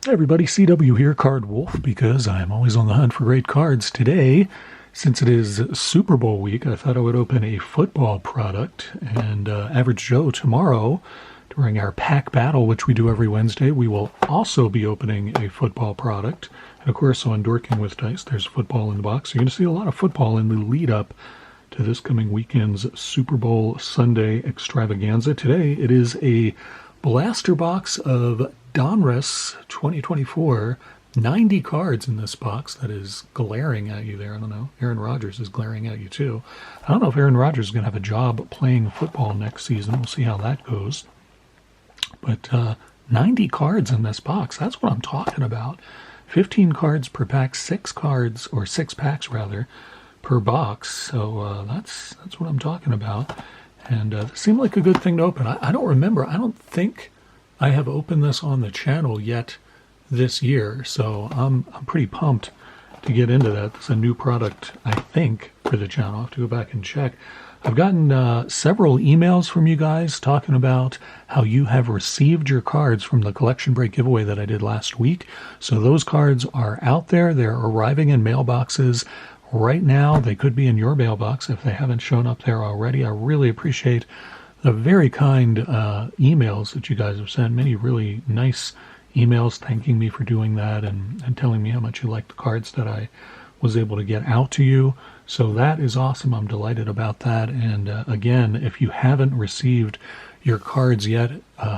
Hey everybody, CW here, Card Wolf, because I'm always on the hunt for great cards. Today, since it is Super Bowl week, I thought I would open a football product. And Average Joe, tomorrow, during our pack battle, which we do every Wednesday, we will also be opening a football product. And of course, on Dorking with Dice, there's football in the box. You're going to see a lot of football in the lead up to this coming weekend's Super Bowl Sunday extravaganza. Today, it is a blaster box of Donruss 2024, 90 cards in this box. That is glaring at you there. I don't know. Aaron Rodgers is glaring at you too. I don't know if Aaron Rodgers is going to have a job playing football next season. We'll see how that goes. But 90 cards in this box. That's what I'm talking about. 15 cards per pack, 6 cards, or 6 packs rather, per box. So that's what I'm talking about. And it seemed like a good thing to open. I don't remember. I don't think I have opened this on the channel yet this year, so I'm pretty pumped to get into that. It's a new product, I think, for the channel. I'll have to go back and check. I've gotten several emails from you guys talking about how you have received your cards from the collection break giveaway that I did last week. So those cards are out there. They're arriving in mailboxes right now. They could be in your mailbox if they haven't shown up there already. I really appreciate the very kind emails that you guys have sent. Many really nice emails thanking me for doing that and telling me how much you like the cards that I was able to get out to you. So that is awesome. I'm delighted about that. And again, if you haven't received your cards yet,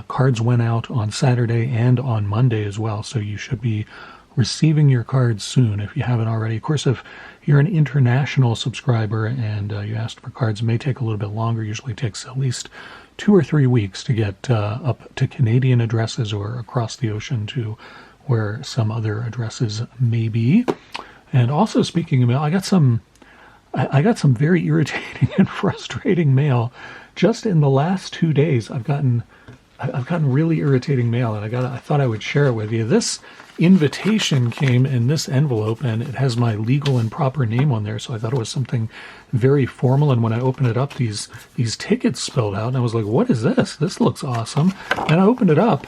cards went out on Saturday and on Monday as well. So you should be receiving your cards soon if you haven't already. Of course, if you're an international subscriber and you asked for cards, it may take a little bit longer. Usually takes at least 2 or 3 weeks to get up to Canadian addresses or across the ocean to where some other addresses may be. And also, speaking of mail, I got some very irritating and frustrating mail just in the last 2 days. I've gotten really irritating mail, and I thought I would share it with you. This invitation came in this envelope, and it has my legal and proper name on there, so I thought it was something very formal. And when I opened it up, these tickets spelled out, and I was like, what is this? This looks awesome. And I opened it up,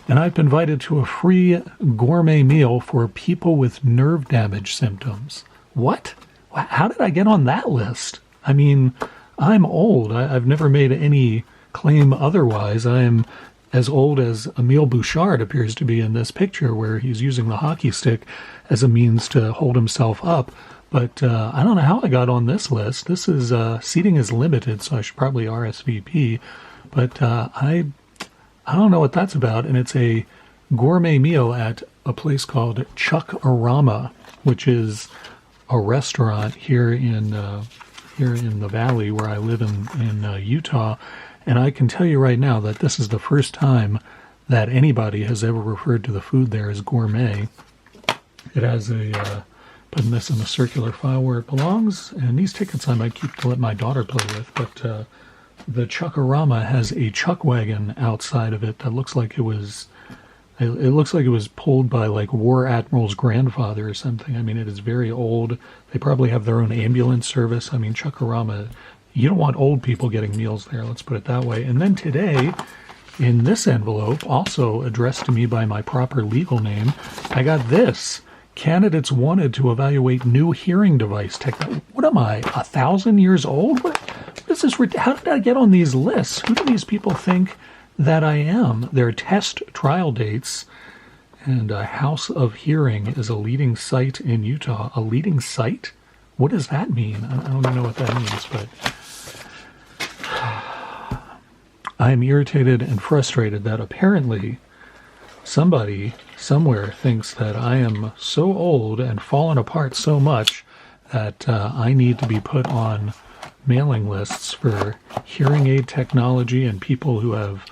and I've been invited to a free gourmet meal for people with nerve damage symptoms. What? How did I get on that list? I mean, I'm old. I've never made any claim otherwise. I am as old as Emile Bouchard appears to be in this picture, where he's using the hockey stick as a means to hold himself up. But I don't know how I got on this list. This is seating is limited, so I should probably RSVP. But I don't know what that's about. And it's a gourmet meal at a place called Chuck-A-Rama, which is a restaurant here in the valley where I live in Utah. And I can tell you right now that this is the first time that anybody has ever referred to the food there as gourmet. It has putting this in the circular file where it belongs. And these tickets I might keep to let my daughter play with. But the Chuck-A-Rama has a chuck wagon outside of it that looks like it was pulled by like War Admiral's grandfather or something. I mean, it is very old. They probably have their own ambulance service. I mean, Chuck-A-Rama, you don't want old people getting meals there, let's put it that way. And then today, in this envelope, also addressed to me by my proper legal name, I got this. Candidates wanted to evaluate new hearing device technology. What am I, 1,000 years old? What is this? How did I get on these lists? Who do these people think that I am? Their test trial dates, and House of Hearing is a leading site in Utah. A leading site? What does that mean? I don't even know what that means, but I am irritated and frustrated that apparently somebody somewhere thinks that I am so old and fallen apart so much that I need to be put on mailing lists for hearing aid technology and people who have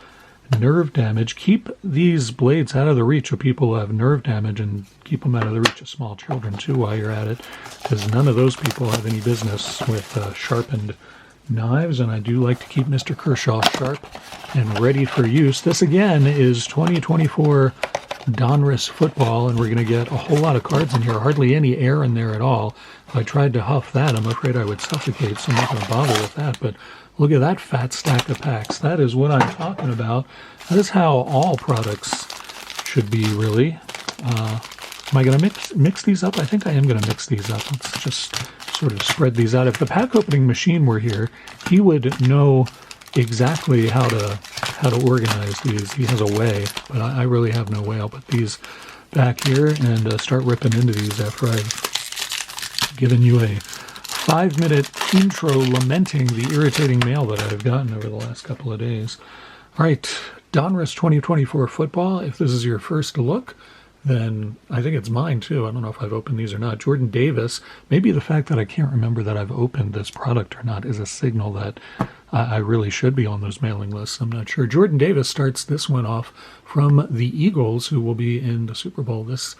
nerve damage. Keep these blades out of the reach of people who have nerve damage, and keep them out of the reach of small children too while you're at it, because none of those people have any business with sharpened knives. And I do like to keep Mr. Kershaw sharp and ready for use. This again is 2024 Donruss Football, and we're going to get a whole lot of cards in here. Hardly any air in there at all. If I tried to huff that, I'm afraid I would suffocate, so I'm not going to bother with that. But look at that fat stack of packs. That is what I'm talking about. That is how all products should be, really. Am I going to mix these up? I think I am going to mix these up. Let's just sort of spread these out. If the pack opening machine were here, he would know exactly how to organize these. He has a way, but I really have no way. I'll put these back here and start ripping into these after I've given you a 5-minute intro lamenting the irritating mail that I've gotten over the last couple of days. All right, Donruss 2024 football. If this is your first look, then I think it's mine too. I don't know if I've opened these or not. Jordan Davis, maybe the fact that I can't remember that I've opened this product or not is a signal that I really should be on those mailing lists. I'm not sure. Jordan Davis starts this one off from the Eagles, who will be in the Super Bowl this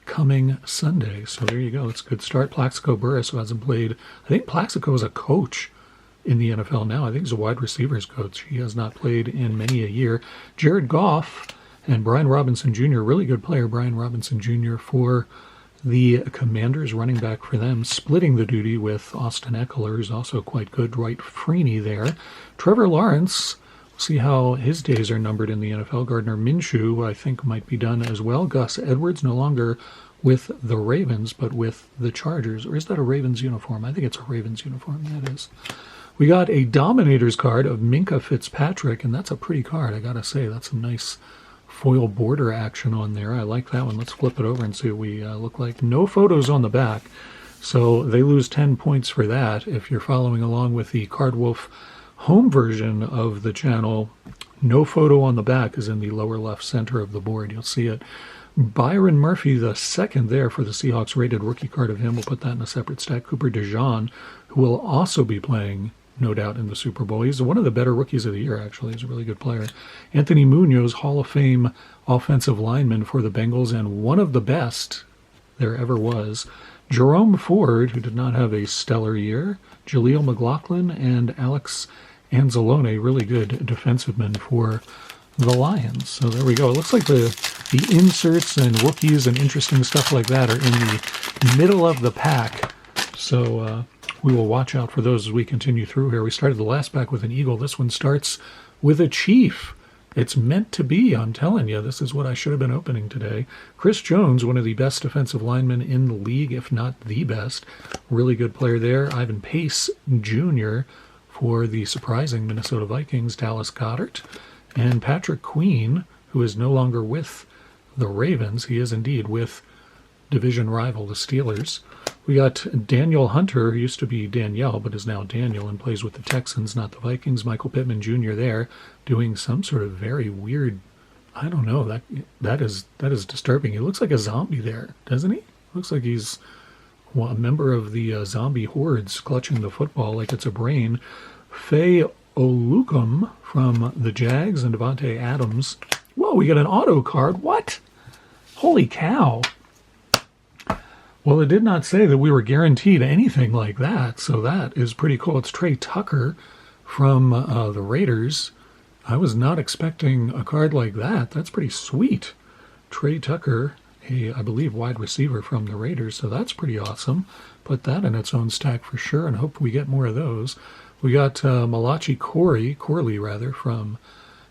coming Sunday. So there you go. It's a good start. Plaxico Burress, who hasn't played. I think Plaxico is a coach in the NFL now. I think he's a wide receivers coach. He has not played in many a year. Jared Goff and Brian Robinson Jr., really good player, Brian Robinson Jr. for the Commanders, running back for them, splitting the duty with Austin Eckler, who's also quite good. Dwight Freeney there. Trevor Lawrence, we'll see how his days are numbered in the NFL. Gardner Minshew, who I think might be done as well. Gus Edwards, no longer with the Ravens, but with the Chargers. Or is that a Ravens uniform? I think it's a Ravens uniform. That is. We got a Dominators card of Minka Fitzpatrick, and that's a pretty card, I gotta say. That's a nice foil border action on there. I like that one. Let's flip it over and see what we look like. No photos on the back, so they lose 10 points for that. If you're following along with the Card Wolf home version of the channel, no photo on the back is in the lower left center of the board. You'll see it. Byron Murphy, the second there for the Seahawks, rated rookie card of him. We'll put that in a separate stack. Cooper DeJean, who will also be playing, no doubt, in the Super Bowl. He's one of the better rookies of the year, actually. He's a really good player. Anthony Munoz, Hall of Fame offensive lineman for the Bengals, and one of the best there ever was. Jerome Ford, who did not have a stellar year. Jaleel McLaughlin and Alex Anzalone, really good defensive men for the Lions. So there we go. It looks like the inserts and rookies and interesting stuff like that are in the middle of the pack. So we will watch out for those as we continue through here. We started the last pack with an Eagle. This one starts with a Chief. It's meant to be, I'm telling you. This is what I should have been opening today. Chris Jones, one of the best defensive linemen in the league, if not the best. Really good player there. Ivan Pace Jr. for the surprising Minnesota Vikings. Dallas Goedert. And Patrick Queen, who is no longer with the Ravens. He is indeed with division rival, the Steelers. We got Daniel Hunter, who used to be Danielle, but is now Daniel and plays with the Texans, not the Vikings. Michael Pittman Jr. there, doing some sort of very weird, I don't know, that is disturbing. He looks like a zombie there, doesn't he? Looks like he's a member of the zombie hordes clutching the football like it's a brain. Faye Olukum from the Jags and Devontae Adams. Whoa, we got an auto card. What? Holy cow. Well, it did not say that we were guaranteed anything like that, so that is pretty cool. It's Trey Tucker from the Raiders. I was not expecting a card like that. That's pretty sweet. Trey Tucker, I believe, wide receiver from the Raiders, so that's pretty awesome. Put that in its own stack for sure, and hope we get more of those. We got Malachi Corley, from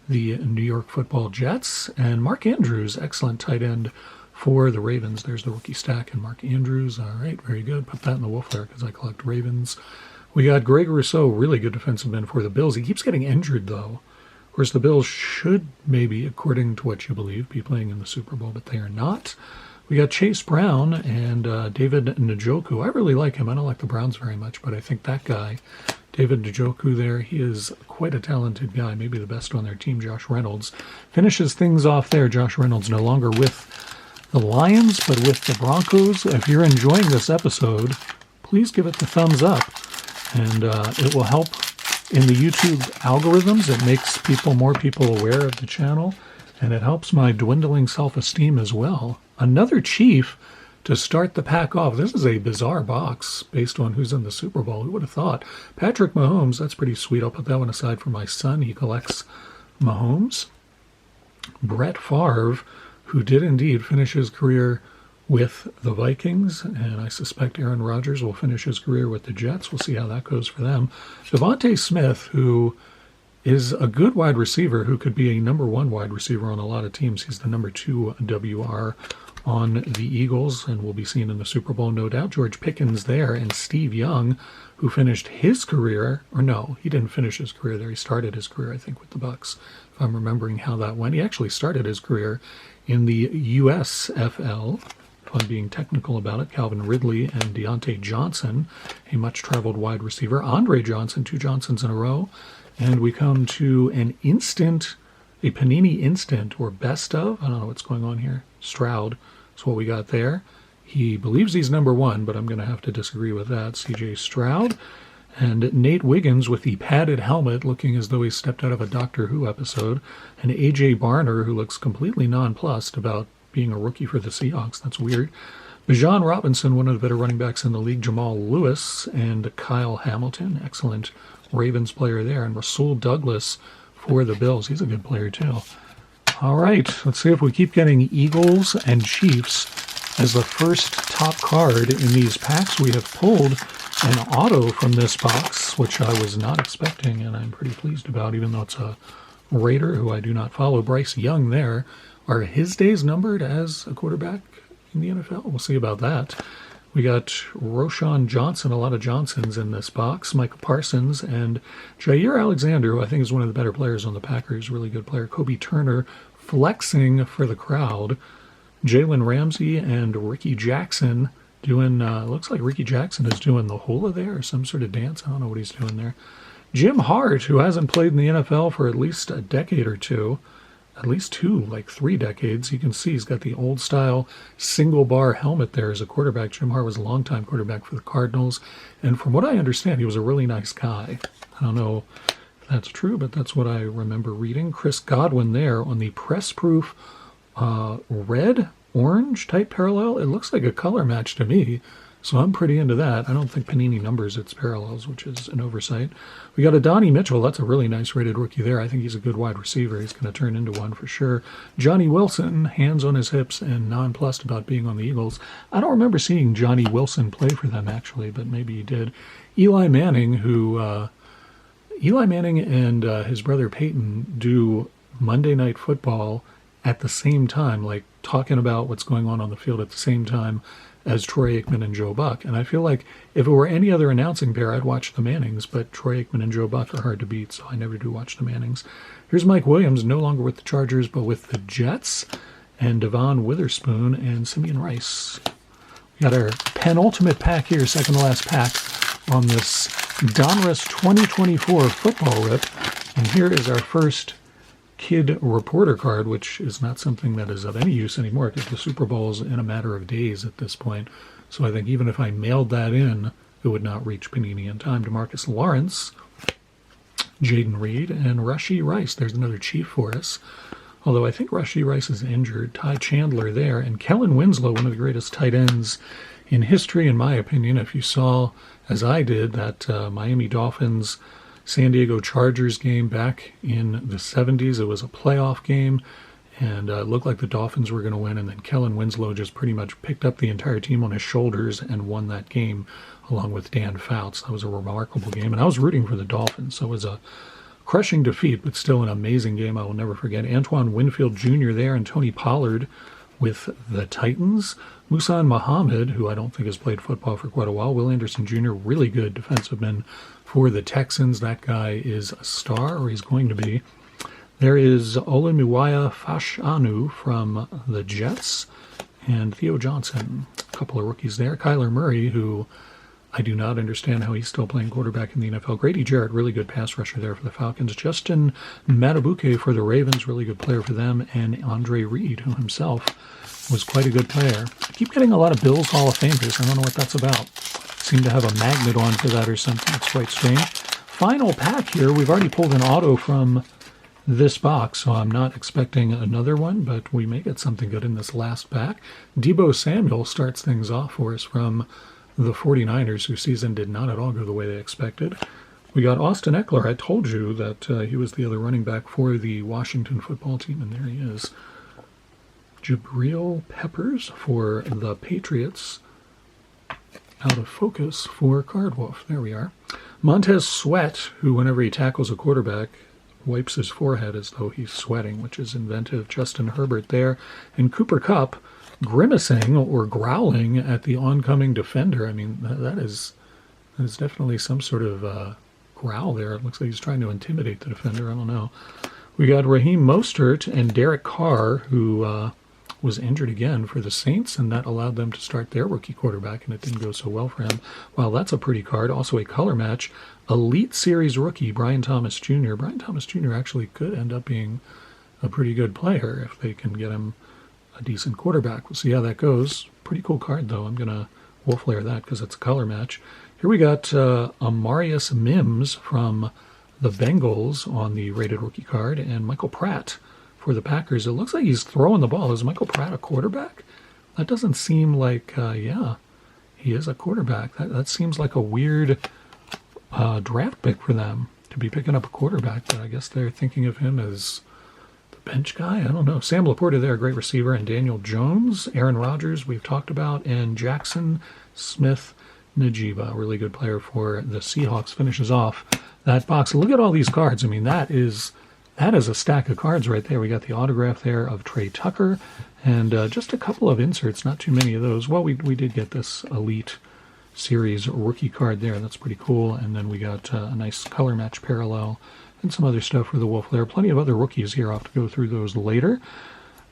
the New York Football Jets, and Mark Andrews, excellent tight end for the Ravens. There's the rookie stack and Mark Andrews. All right, very good. Put that in the wolf there because I collect Ravens. We got Greg Rousseau, really good defensive end for the Bills. He keeps getting injured, though. Of course, the Bills should maybe, according to what you believe, be playing in the Super Bowl, but they are not. We got Chase Brown and David Njoku. I really like him. I don't like the Browns very much, but I think that guy, David Njoku there, he is quite a talented guy, maybe the best on their team. Josh Reynolds finishes things off there. Josh Reynolds no longer with the Lions, but with the Broncos. If you're enjoying this episode, please give it the thumbs up, and it will help in the YouTube algorithms. It makes more people aware of the channel, and it helps my dwindling self-esteem as well. Another Chief to start the pack off. This is a bizarre box based on who's in the Super Bowl. Who would have thought? Patrick Mahomes, that's pretty sweet. I'll put that one aside for my son. He collects Mahomes. Brett Favre, who did indeed finish his career with the Vikings, and I suspect Aaron Rodgers will finish his career with the Jets. We'll see how that goes for them. Devontae Smith, who is a good wide receiver who could be a number one wide receiver on a lot of teams. He's the number 2 WR on the Eagles and will be seen in the Super Bowl, no doubt. George Pickens there, and Steve Young, who finished his career, or no, he didn't finish his career there. He started his career, I think, with the Bucs, if I'm remembering how that went. He actually started his career in the USFL, if I'm being technical about it. Calvin Ridley and Deontay Johnson, a much-traveled wide receiver. Andre Johnson, 2 Johnsons in a row. And we come to a Panini Instant, or best of. I don't know what's going on here. Stroud is what we got there. He believes he's number 1, but I'm going to have to disagree with that. C.J. Stroud. And Nate Wiggins with the padded helmet, looking as though he stepped out of a Doctor Who episode. And A.J. Barner, who looks completely nonplussed about being a rookie for the Seahawks. That's weird. Bijan Robinson, one of the better running backs in the league. Jamal Lewis and Kyle Hamilton. Excellent Ravens player there. And Rasul Douglas for the Bills. He's a good player, too. All right, let's see if we keep getting Eagles and Chiefs as the first top card in these packs. We have pulled an auto from this box, which I was not expecting, and I'm pretty pleased about, even though it's a Raider who I do not follow. Bryce Young there. Are his days numbered as a quarterback in the NFL? We'll see about that. We got Roshan Johnson, a lot of Johnsons in this box. Michael Parsons and Jair Alexander, who I think is one of the better players on the Packers, really good player. Kobe Turner flexing for the crowd. Jalen Ramsey and Ricky Jackson doing, looks like Ricky Jackson is doing the hula there, or some sort of dance. I don't know what he's doing there. Jim Hart, who hasn't played in the NFL for at least a decade or two, at least 2, like 3 decades. You can see he's got the old style single bar helmet there as a quarterback. Jim Hart was a longtime quarterback for the Cardinals. And from what I understand, he was a really nice guy. I don't know if that's true, but that's what I remember reading. Chris Godwin there on the press-proof red-orange type parallel. It looks like a color match to me, so I'm pretty into that. I don't think Panini numbers its parallels, which is an oversight. We got a Donnie Mitchell. That's a really nice rated rookie there. I think he's a good wide receiver. He's going to turn into one for sure. Johnny Wilson, hands on his hips and nonplussed about being on the Eagles. I don't remember seeing Johnny Wilson play for them, actually, but maybe he did. Eli Manning and his brother Peyton do Monday Night Football at the same time, like talking about what's going on the field at the same time as Troy Aikman and Joe Buck. And I feel like if it were any other announcing pair, I'd watch the Mannings, but Troy Aikman and Joe Buck are hard to beat, so I never do watch the Mannings. Here's Mike Williams, no longer with the Chargers, but with the Jets, and Devon Witherspoon and Simeon Rice. We got our penultimate pack here, second to last pack on this Donruss 2024 football rip. And here is our first kid reporter card, which is not something that is of any use anymore because the Super Bowl's in a matter of days at this point. So I think even if I mailed that in, it would not reach Panini in time. DeMarcus Lawrence, Jaden Reed, and Rashee Rice. There's another Chief for us. Although I think Rashee Rice is injured. Ty Chandler there. And Kellen Winslow, one of the greatest tight ends in history, in my opinion. If you saw, as I did, that Miami Dolphins San Diego Chargers game back in the 70s. It was a playoff game, and it looked like the Dolphins were going to win, and then Kellen Winslow just pretty much picked up the entire team on his shoulders and won that game along with Dan Fouts. That was a remarkable game, and I was rooting for the Dolphins, so it was a crushing defeat, but still an amazing game I will never forget. Antoine Winfield Jr. there, and Tony Pollard with the Titans. Musan Muhammad, who I don't think has played football for quite a while. Will Anderson Jr., really good defensive man for the Texans. That guy is a star, or he's going to be. There is Olamiwaya Fashanu from the Jets, and Theo Johnson, a couple of rookies there. Kyler Murray, who I do not understand how he's still playing quarterback in the NFL. Grady Jarrett, really good pass rusher there for the Falcons. Justin Matabuke for the Ravens, really good player for them. And Andre Reed, who himself was quite a good player. I keep getting a lot of Bills Hall of Famers. I don't know what that's about. Seem to have a magnet on for that or something. It's quite strange. Final pack here. We've already pulled an auto from this box, so I'm not expecting another one, but we may get something good in this last pack. Deebo Samuel starts things off for us from the 49ers, whose season did not at all go the way they expected. We got Austin Eckler. I told you that he was the other running back for the Washington football team, and there he is. Jabril Peppers for the Patriots. Out of focus for Cardwolf. There we are. Montez Sweat, who whenever he tackles a quarterback wipes his forehead as though he's sweating, which is inventive. Justin Herbert there. And Cooper Kupp grimacing or growling at the oncoming defender. I mean, that is definitely some sort of growl there. It looks like he's trying to intimidate the defender. I don't know. We got Raheem Mostert and Derek Carr, who was injured again for the Saints, and that allowed them to start their rookie quarterback, and it didn't go so well for him. Well, that's a pretty card. Also a color match. Elite Series rookie Brian Thomas Jr. Brian Thomas Jr. actually could end up being a pretty good player if they can get him a decent quarterback. We'll see how that goes. Pretty cool card, though. I'm going to wolf layer that because it's a color match. Here we got Amarius Mims from the Bengals on the rated rookie card, and Michael Pratt for the Packers. It looks like he's throwing the ball. Is Michael Pratt a quarterback? That doesn't seem like, yeah, he is a quarterback. That seems like a weird draft pick for them to be picking up a quarterback, but I guess they're thinking of him as the bench guy. I don't know. Sam Laporta there, a great receiver, and Daniel Jones, Aaron Rodgers, we've talked about, and Jackson Smith Najiba, a really good player for the Seahawks, finishes off that box. Look at all these cards. I mean, that is a stack of cards right there. We got the autograph there of Trey Tucker, and just a couple of inserts, not too many of those. Well, we did get this Elite Series rookie card there. That's pretty cool. And then we got a nice color match parallel and some other stuff for the Wolf. There are plenty of other rookies here. I'll have to go through those later.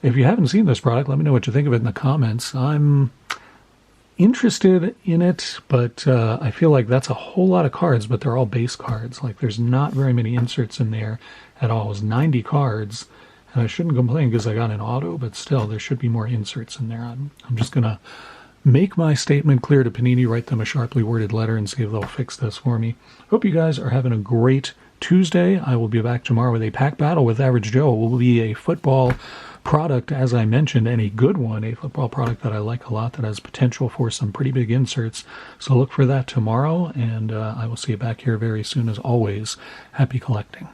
If you haven't seen this product, let me know what you think of it in the comments. I'm interested in it, but I feel like that's a whole lot of cards, but they're all base cards. Like, there's not very many inserts in there at all. It was 90 cards, and I shouldn't complain because I got an auto, but still, there should be more inserts in there. I'm just going to make my statement clear to Panini, write them a sharply worded letter, and see if they'll fix this for me. Hope you guys are having a great Tuesday. I will be back tomorrow with a pack battle with Average Joe. It will be a football product, as I mentioned, and a good one, a football product that I like a lot that has potential for some pretty big inserts. So look for that tomorrow, and I will see you back here very soon. As always, happy collecting.